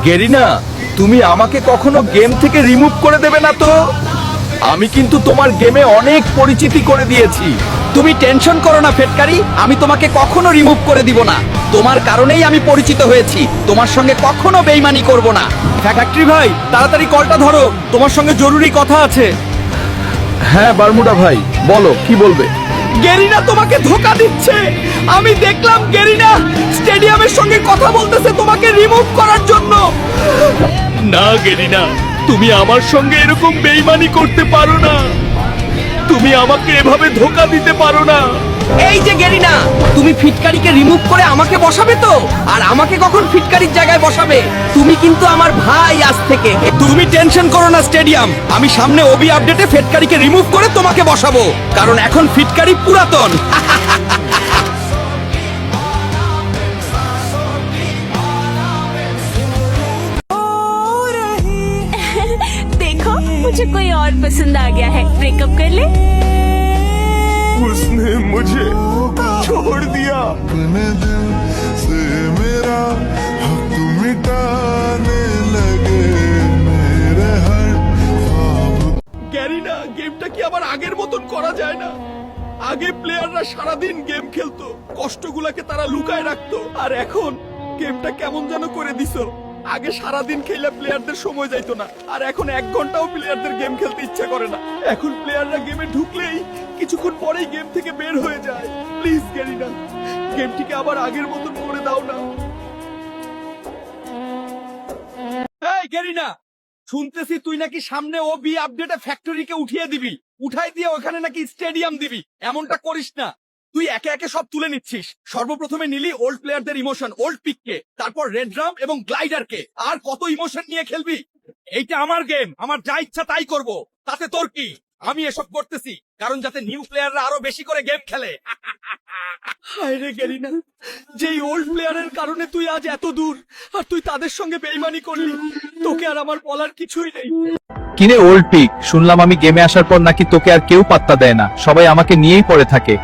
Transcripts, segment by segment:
Garena, তুমি আমাকে কখনো গেম থেকে রিমুভ করে দেবে না তো? আমি কিন্তু তোমার গেমে অনেক পরিচিতি করে দিয়েছি। তুমি টেনশন করো না ফেটকারি, আমি তোমাকে কখনো রিমুভ করে দিব না। তোমার কারণেই আমি পরিচিত হয়েছি, তোমার সঙ্গে কখনো বেইমানি করব না। ফ্যাক্টরি ভাই, তাড়াতাড়ি কলটা ধরো, তোমার সঙ্গে জরুরি কথা আছে। হ্যাঁ বারমুডা ভাই, বলো কি বলবে। গেরিনা তোমাকে ধোকা দিচ্ছে। আমি দেখলাম গেরিনা স্টেডিয়ামের সঙ্গে কথা বলতেছে তোমাকে রিমুভ করার জন্য। না গেরিনা, তুমি আমার সঙ্গে এরকম বেইমানি করতে পারো না। তুমি আমাকে এভাবে ধোকা দিতে পারো না। এই যে গেরিনা, তুমি ফিটকারিকে রিমুভ করে আমাকে বসাবে তো? আর আমাকে কখন ফিটকারির জায়গায় বসাবে? তুমি কিন্তু আমার ভাই আজ থেকে। তুমি টেনশন করো না স্টেডিয়াম, আমি সামনে ওবি আপডেটে ফিটকারিকে রিমুভ করে তোমাকে বসাবো, কারণ এখন ফিটকারি পুরাতন। देखो मुझे कोई और पसंद आ गया है, ब्रेकअप कर ले। उसने मुझे छोड़ दिया। अपने दिल से मेरा हक मिटाने लगे मेरे हर ख्वाब। গেরিনা, গেমটা কি আবার আগের মতন করা যায় না? আগে প্লেয়াররা সারাদিন গেম খেলতো, কষ্টগুলাকে তারা লুকায় রাখতো, আর এখন গেমটা কেমন যেন করে দিছো। আগে সারাদিন খেলে প্লেয়ারদের সময় যাইতো না, আর এখন 1 ঘন্টাও প্লেয়ারদের গেম খেলতে ইচ্ছা করে না। এখন প্লেয়াররা গেমে ঢুকলেই কিছুক্ষণ পরেই গেম থেকে বের হয়ে যায়। প্লিজ গেরিনা, গেমটিকে আবার আগের মতন করে দাও না। এই গেরিনা, শুনতেছি তুই নাকি সামনে ওবি আপডেটে ফ্যাক্টরিকে উঠিয়ে দিবি, উঠাই দিয়ে ওখানে নাকি স্টেডিয়াম দিবি। এমনটা করিস না, তুই একে একে সব তুলে নিচ্ছিস। সর্বপ্রথমে নিলি ওল্ড প্লেয়ারদের ইমোশন, ওল্ড পিককে, তারপর রেড ড্রাম এবং গ্লাইডারকে। আর কত ইমোশন নিয়ে খেলবি? এইটা আমার গেম, আমার যা ইচ্ছা তাই করব, তাতে তোর কি? আমি এসব করতেছি কারণ যাতে নিউ প্লেয়াররা আরো বেশি করে গেম খেলে। হায় রে গেরিনা, যেই ওল্ড প্লেয়ারের কারণে তুই আজ এত দূর, আর তুই তাদের সঙ্গে বেইমানি করলি। তোকে আর আমার বলার কিছুই নেই। কিনে ওল্ড পিক, শুনলাম আমি গেমে আসার পর নাকি তোকে আর কেউ পাত্তা দেয় না, সবাই আমাকে নিয়েই পড়ে থাকে।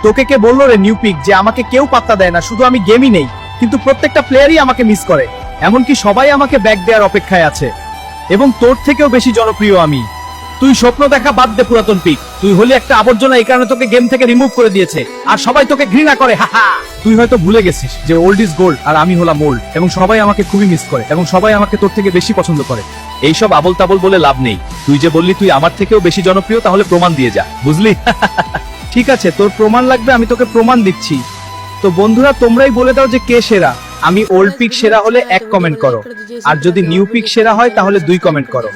তোকে কে বললো রে নিউ পিক যে আমাকে কেউ পাত্তা দেয় না? শুধু আমি গেমই নেই, কিন্তু প্রত্যেকটা প্লেয়ারই আমাকে মিস করে। এমনকি সবাই আমাকে ব্যাক দেওয়ার অপেক্ষায় আছে, এবং তোর থেকেও বেশি জনপ্রিয় আমি। তুই স্বপ্ন দেখা বাদ দে পুরাতন পিক, তুই হলি একটা আবর্জনা, এই কারণে তোকে গেম থেকে রিমুভ করে দিয়েছে, আর সবাই তোকে ঘৃণা করে। হাহা, তুই হয়তো ভুলে গেছিস যে ওল্ড ইজ গোল্ড, আর আমি হলাম ওল্ড, এবং সবাই আমাকে খুবই মিস করে, এবং সবাই আমাকে তোর থেকে বেশি পছন্দ করে। এইসব আবল তাবল বলে লাভ নেই। তুই যে বললি তুই আমার থেকেও বেশি জনপ্রিয়, তাহলে প্রমাণ দিয়ে যা, বুঝলি? ঠিক আছে, তোর প্রমাণ লাগবে, আমি তোকে প্রমাণ দিচ্ছি। তো বন্ধুরা, তোমরাই বলে দাও যে কে সেরা। আমি ওল্ড পিক সেরা হলে 1 কমেন্ট করো, আর যদি নিউ পিক সেরা হয় তাহলে 2 কমেন্ট করো।